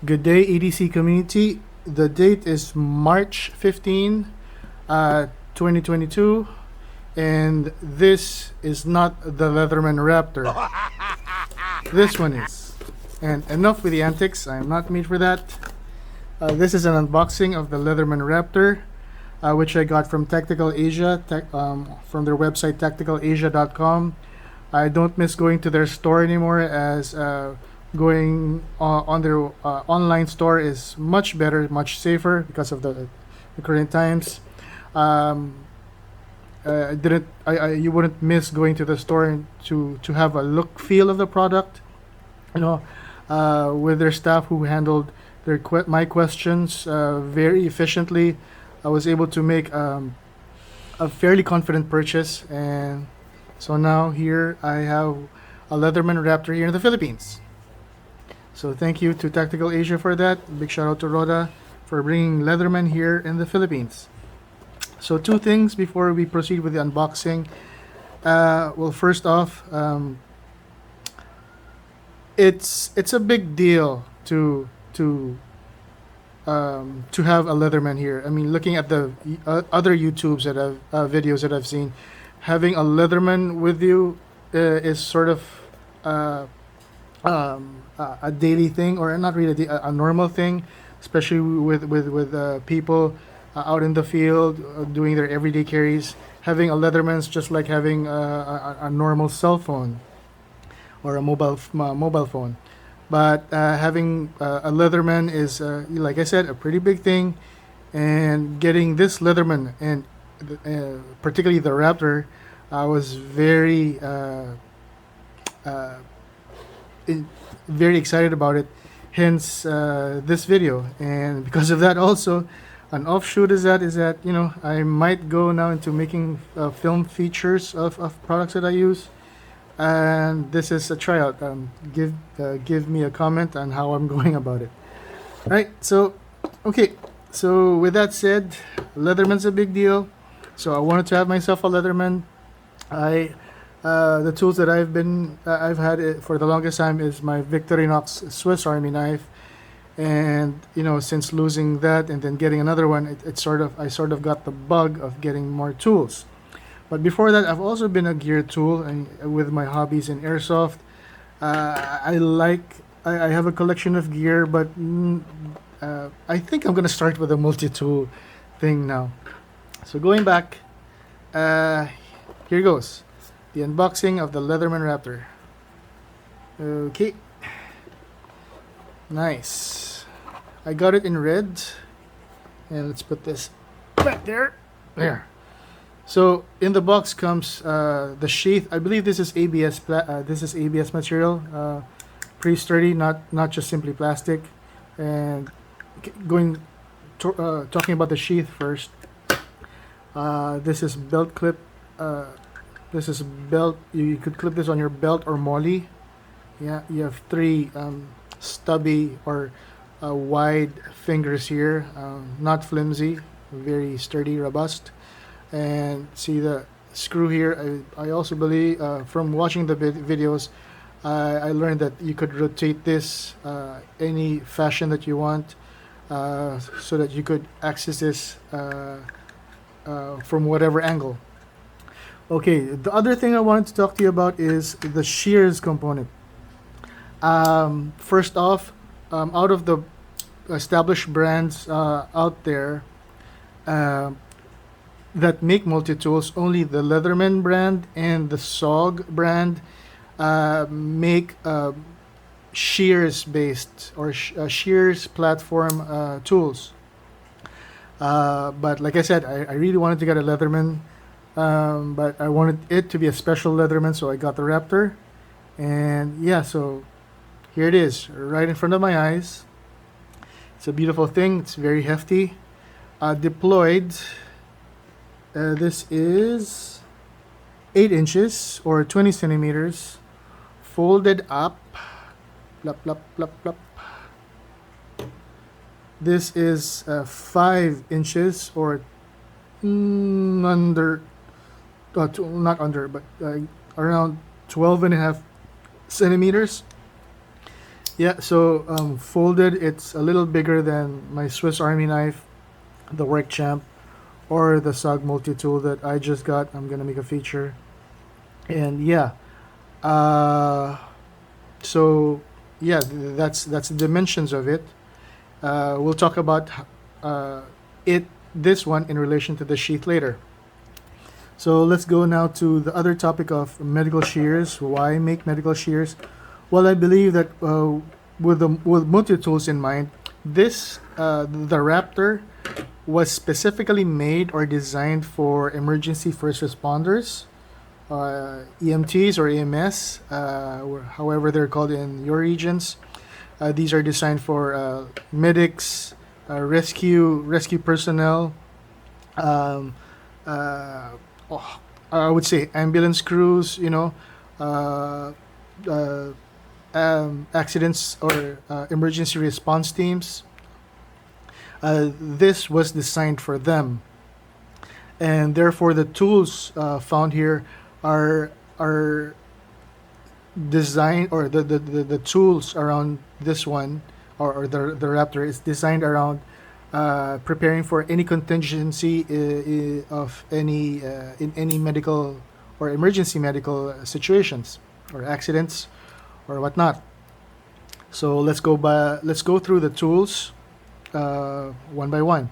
Good day, EDC community. The date is March 15, 2022, and this is not the Leatherman Raptor. This one is. And enough with the antics, I'm not made for that. This is an unboxing of the Leatherman Raptor, which I got from Tactical Asia, from their website tacticalasia.com. I don't miss going to their store anymore, as going on their online store is much better, much safer because of the current times. You wouldn't miss going to the store to have a look feel of the product, with their staff who handled my questions very efficiently. I was able to make a fairly confident purchase, and so now here I have a Leatherman Raptor here in the Philippines. So thank you to Tactical Asia for that. Big shout out to Rhoda for bringing Leatherman here in the Philippines. So two things before we proceed with the unboxing. Well, first off, it's a big deal to have a Leatherman here. I mean, looking at the other YouTubes that videos that I've seen, having a Leatherman with you is sort of a daily thing, or not really a normal thing, especially with people out in the field doing their everyday carries. Having a Leatherman's just like having a normal cell phone or a mobile phone, but having a Leatherman is, like I said, a pretty big thing. And getting this Leatherman, and particularly the Raptor, I was very excited about it, hence this video. And because of that, also an offshoot is that I might go now into making film features of products that I use, and this is a tryout. Give me a comment on how I'm going about it. Right, so okay, so with that said, Leatherman's a big deal, so I wanted to have myself a Leatherman. The tools that I've had for the longest time is my Victorinox Swiss Army knife, and since losing that and then getting another one, I sort of got the bug of getting more tools. But before that, I've also been a gear tool, and with my hobbies in airsoft, I have a collection of gear, but I think I'm gonna start with a multi-tool thing now. So going back, here goes. The unboxing of the Leatherman Raptor. Okay. Nice. I got it in red. And let's put this back there. There. So in the box comes the sheath. I believe this is ABS. This is ABS material. Pretty sturdy, not just simply plastic. And talking about the sheath first. This is belt clip. This is a belt. You could clip this on your belt or molly. Yeah, you have three stubby or wide fingers here, not flimsy, very sturdy, robust. And see the screw here. I also believe from watching the videos, I learned that you could rotate this any fashion that you want, so that you could access this from whatever angle. Okay, the other thing I wanted to talk to you about is the shears component. First off, out of the established brands out there that make multi-tools, only the Leatherman brand and the SOG brand make shears based or shears platform tools. But like I said, I really wanted to get a Leatherman. But I wanted it to be a special Leatherman, so I got the Raptor. And yeah, so here it is, right in front of my eyes. It's a beautiful thing. It's very hefty. Deployed, this is 8 inches or 20 centimeters. Folded up. Plop, plop, plop, plop. This is 5 inches or under. Not under, but around 12 and a half centimeters. Yeah, so folded, it's a little bigger than my Swiss Army knife, the Work Champ, or the SOG multi-tool that I just got. I'm gonna make a feature, and yeah, uh, so yeah, that's the dimensions of it. We'll talk about uh, it this one in relation to the sheath later. So let's go now to the other topic of medical shears. Why make medical shears? Well, I believe that with multi-tools in mind, the Raptor was specifically made or designed for emergency first responders, EMTs or EMS, or however they're called in your regions. These are designed for medics, rescue personnel, um, uh, oh, I would say ambulance crews, uh, uh, accidents or emergency response teams. This was designed for them, and therefore the tools found here are designed, or the tools around this one, or the Raptor is designed around preparing for any contingency of any in any medical or emergency medical situations or accidents or whatnot. So let's go through the tools one by one.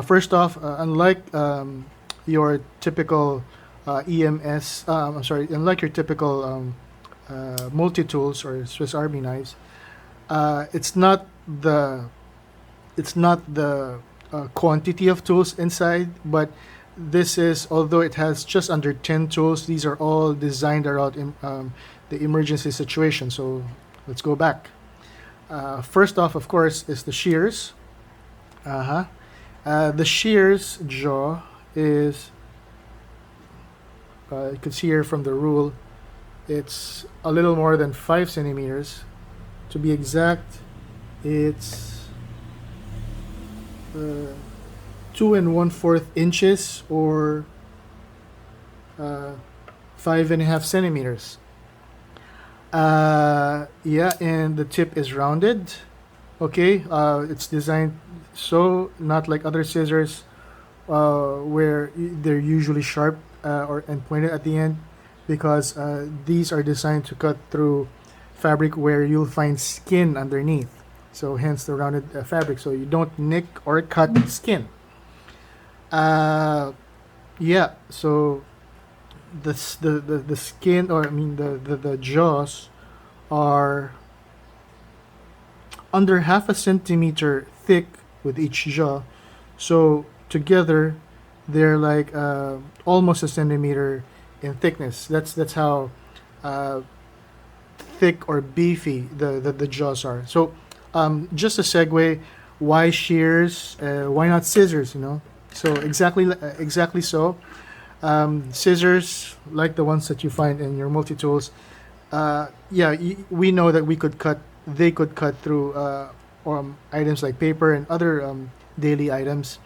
First off, unlike your typical EMS, I'm sorry, unlike your typical multi tools or Swiss Army knives, it's not the quantity of tools inside, but this is, although it has just under 10 tools, these are all designed around the emergency situation. So let's go back. First off, of course, is the shears. Uh-huh. The shears jaw is, you can see here from the rule, it's a little more than 5 centimeters. To be exact, it's 2 1/4 inches, or 5.5 centimeters. Yeah, and the tip is rounded. Okay, it's designed so not like other scissors, where they're usually sharp or and pointed at the end, because these are designed to cut through fabric where you'll find skin underneath. So hence the rounded fabric, so you don't nick or cut skin. Uh, yeah, so the skin, or I mean the jaws are under half a centimeter thick with each jaw. So together they're like almost a centimeter in thickness. That's how uh, thick or beefy the jaws are. So just a segue, why shears? Why not scissors? So exactly so. Scissors, like the ones that you find in your multi tools, yeah, we know that they could cut through items like paper and other daily items,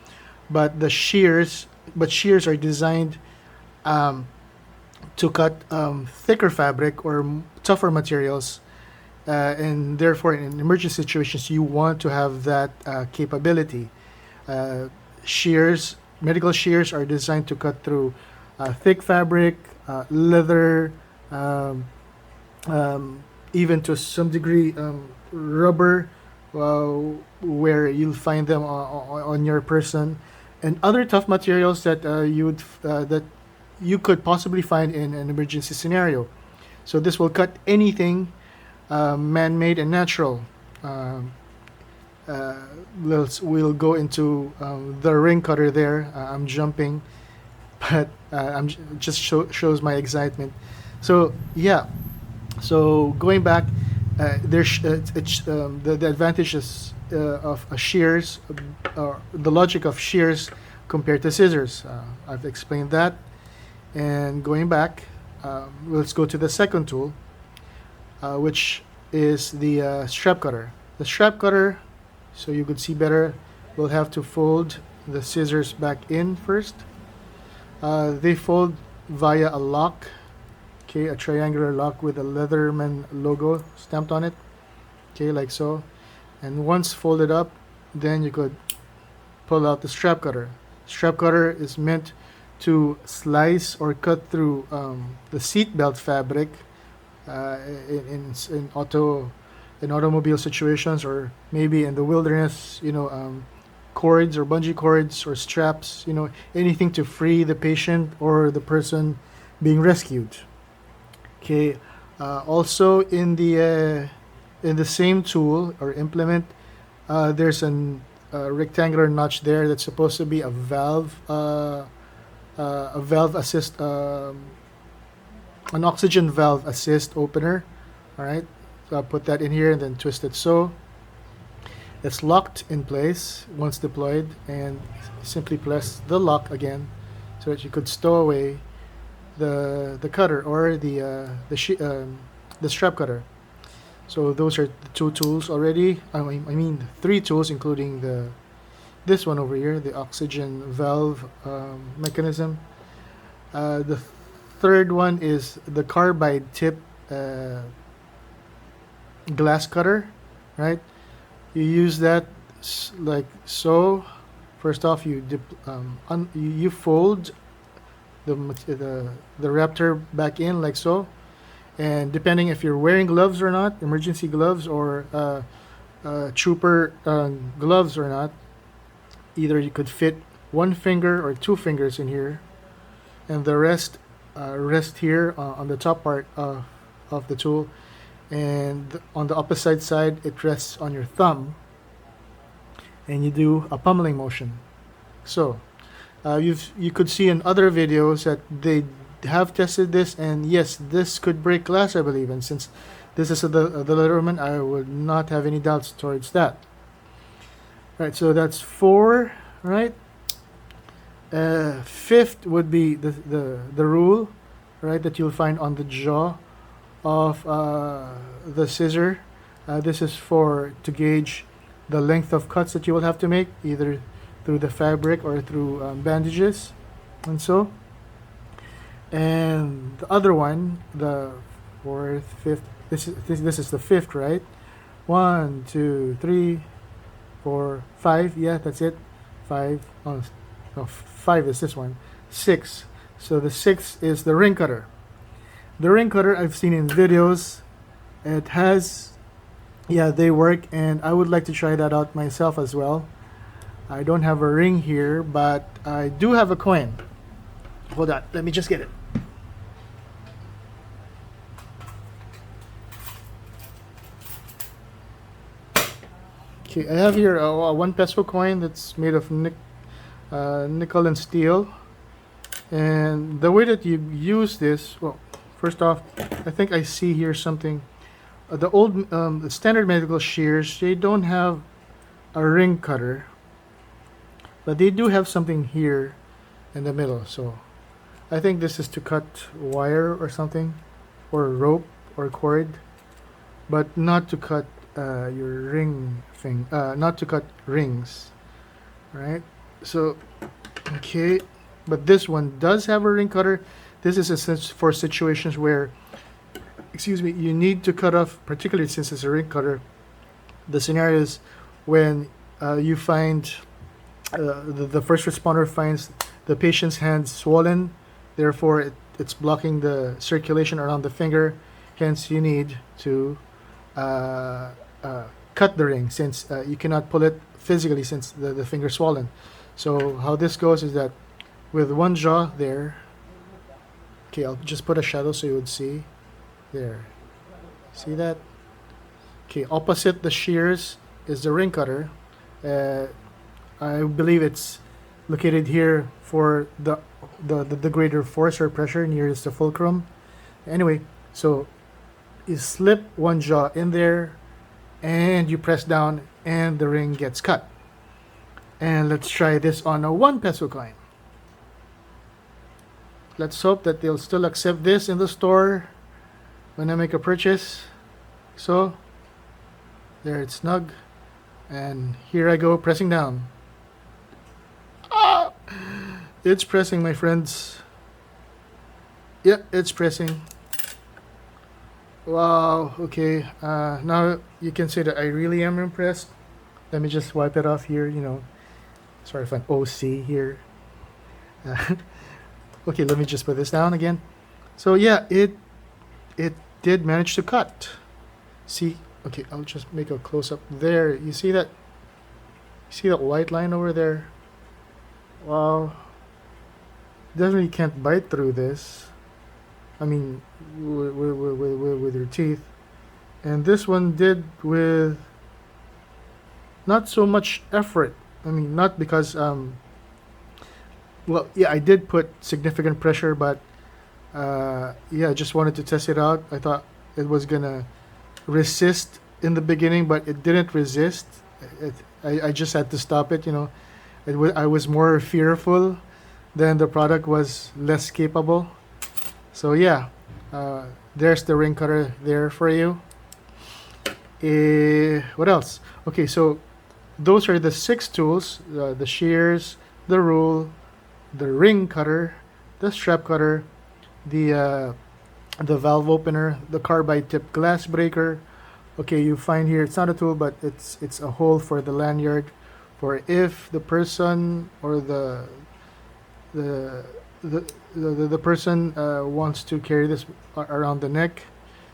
but shears are designed um, to cut thicker fabric or tougher materials, and therefore in emergency situations you want to have that capability. Uh, Medical shears are designed to cut through thick fabric, leather, um, even to some degree rubber, where you'll find them on your person, and other tough materials that that you could possibly find in an emergency scenario. So this will cut anything man-made and natural. Um, uh, we'll go into the ring cutter there. I'm jumping, but just shows my excitement. So yeah, so going back, the advantages of shears, the logic of shears compared to scissors. I've explained that, and going back, let's go to the second tool, which is the strap cutter. The strap cutter, so you could see better, we'll have to fold the scissors back in first. They fold via a lock, okay, a triangular lock with a Leatherman logo stamped on it. Okay, like so. And once folded up, then you could pull out the strap cutter. Strap cutter is meant to slice or cut through the seat belt fabric in automobile situations, or maybe in the wilderness, cords or bungee cords or straps, anything to free the patient or the person being rescued. Okay. Also in the same tool or implement, there's a rectangular notch there that's supposed to be a valve assist, an oxygen valve assist opener. All right. So I'll put that in here and then twist it so it's locked in place once deployed, and simply press the lock again so that you could stow away the cutter or the strap cutter. So those are the two tools already. I mean three tools, including this one over here, the oxygen valve mechanism. The third one is the carbide tip glass cutter, right? You use that like so. First off, you fold the Raptor back in like so, and depending if you're wearing gloves or not, emergency gloves or trooper gloves or not, either you could fit one finger or two fingers in here, and the rest rest here on the top part of the tool, and on the opposite side it rests on your thumb, and you do a pummeling motion. So you could see in other videos that they have tested this, and yes, this could break glass, I believe, and since this is the Leatherman, I would not have any doubts towards that. Right, so that's 4, right? Fifth would be the rule, right, that you'll find on the jaw of the scissor. This is to gauge the length of cuts that you will have to make, either through the fabric or through bandages, and so. And the other one, the fourth, fifth. This is the fifth, right? 1, 2, 3, 4, 5. Yeah, that's it. 5. Oh, no, 5 is this one. 6. So the 6th is the ring cutter. The ring cutter I've seen in videos. It has, yeah, they work, and I would like to try that out myself as well. I don't have a ring here, but I do have a coin. Hold on, let me just get it. Okay, I have here a 1 peso coin that's made of nickel and steel. And the way that you use this, well, first off, I think I see here something. The old the standard medical shears, they don't have a ring cutter, but they do have something here in the middle. So I think this is to cut wire or something, or rope or cord, but not to cut your ring thing, not to cut rings, right? So okay, but this one does have a ring cutter. This is for situations where, excuse me, you need to cut off, particularly since it's a ring cutter, the scenarios when you find the first responder finds the patient's hand swollen, therefore it's blocking the circulation around the finger, hence you need to cut the ring, since you cannot pull it physically since the finger's swollen. So how this goes is that with one jaw there, okay, I'll just put a shadow so you would see there. See that? Okay, opposite the shears is the ring cutter. I believe it's located here for the greater force or pressure nearest the fulcrum. Anyway, so you slip one jaw in there and you press down and the ring gets cut. And let's try this on a 1 peso coin. Let's hope that they'll still accept this in the store when I make a purchase. So there, it's snug, and here I go pressing down. It's pressing, my friends. Yep, it's pressing. Wow, okay. Now you can say that I really am impressed. Let me just wipe it off here, you know. Sorry if an OC here. Uh, okay, let me just put this down again. So yeah, it did manage to cut. See, okay, I'll just make a close up there. You see that? See that white line over there? Wow, definitely can't bite through this. I mean, with your teeth. And this one did with not so much effort. I mean, not because well, yeah, I did put significant pressure, but yeah, I just wanted to test it out. I thought it was gonna resist in the beginning, but it didn't resist. I just had to stop it. You know, I was more fearful than the product was less capable. So yeah, there's the ring cutter there for you. What else? Okay, so those are the 6 tools: the shears, the rule, the ring cutter, the strap cutter, the valve opener, the carbide tip glass breaker. Okay, you find here it's not a tool, but it's a hole for the lanyard, for if the person or the the person wants to carry this around the neck.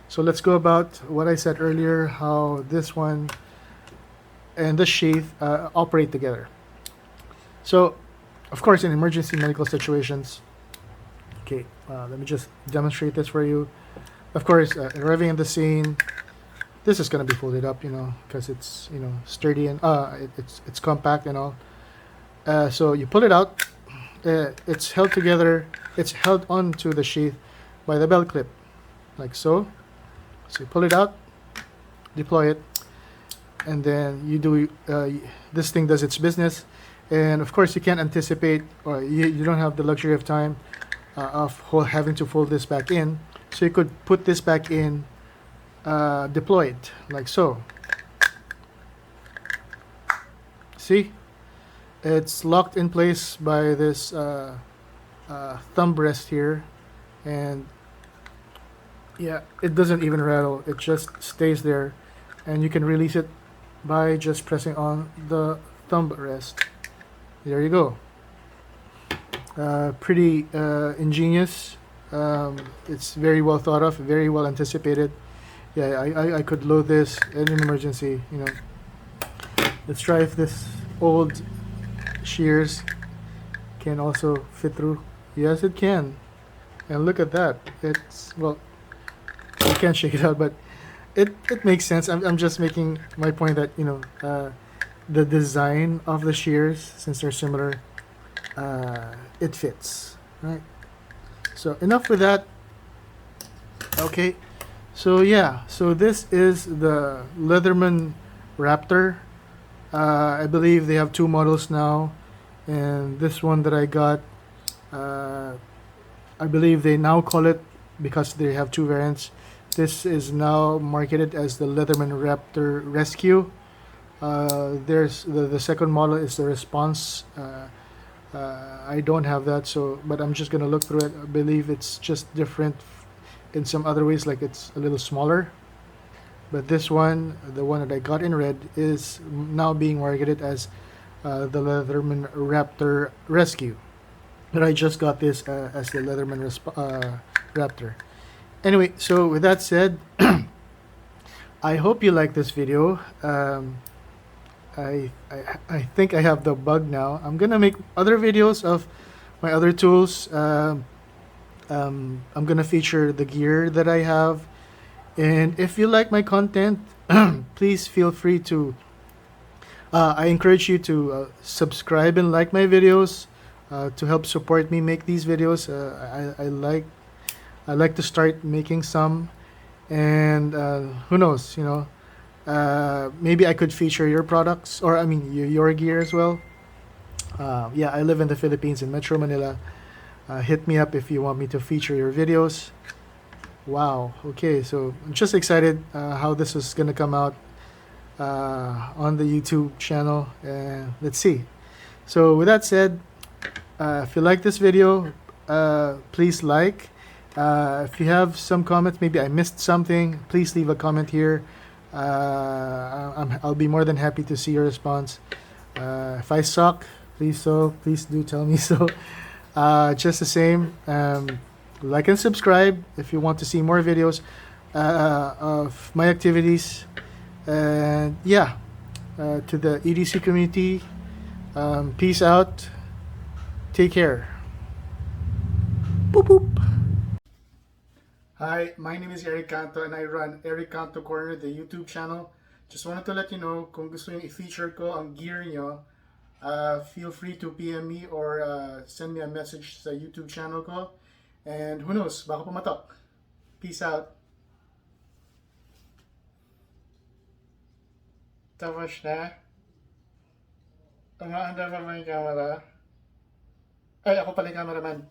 So let's go about what I said earlier, how this one and the sheath operate together. So, of course, in emergency medical situations, okay, let me just demonstrate this for you. Of course, arriving at the scene, this is going to be folded up, you know, because it's, you know, sturdy and it's compact and all. So you pull it out. It's held together. It's held onto the sheath by the belt clip, like so. So you pull it out, deploy it, and then you do this thing does its business. And of course, you can't anticipate, or you don't have the luxury of time of having to fold this back in. So you could put this back in, deploy it like so. See, it's locked in place by this thumb rest here, and yeah, it doesn't even rattle. It just stays there, and you can release it by just pressing on the thumb rest. There you go. Pretty ingenious. It's very well thought of, very well anticipated. Yeah, I could load this in an emergency, you know. Let's try if this old shears can also fit through. Yes, it can. And look at that. It's, well, you can't shake it out, but it makes sense. I'm just making my point that, you know, the design of the shears, since they're similar, it fits, right? So enough with that. Okay, so yeah, so this is the Leatherman Raptor. I believe they have 2 models now, and this one that I got, I believe they now call it, because they have 2 variants, this is now marketed as the Leatherman Raptor Rescue. There's the second model is the Response. I don't have that, so, but I'm just gonna look through it. I believe it's just different in some other ways, like it's a little smaller. But this one, the one that I got in red, is now being marketed as the Leatherman Raptor Rescue. But I just got this as the Leatherman Raptor. Anyway, so with that said, I hope you like this video. I think I have the bug now. I'm gonna make other videos of my other tools. I'm gonna feature the gear that I have, and if you like my content, please feel free to. I encourage you to subscribe and like my videos to help support me make these videos. I like to start making some, and who knows, you know. Maybe I could feature your products, or I mean your gear as well. Yeah, I live in the Philippines, in Metro Manila. Hit me up if you want me to feature your videos. Wow, okay, so I'm just excited how this is gonna come out on the YouTube channel. Let's see. So with that said, if you like this video, please like, If you have some comments, maybe I missed something, please leave a comment here. I'll be more than happy to see your response. If I suck, please do tell me so. Just the same, like and subscribe if you want to see more videos of my activities. And yeah, to the EDC community, peace out. Take care. Boop boop. Hi, my name is Ericcanto and I run Ericcanto Corner, the YouTube channel. Just wanted to let you know, kung gusto nyo i-feature ko ang gear nyo, feel free to PM me or send me a message sa YouTube channel ko. And who knows, baka pumatok. Peace out. Tapos na? Umaanda pa ba yung camera? Ay, ako pala yung cameraman.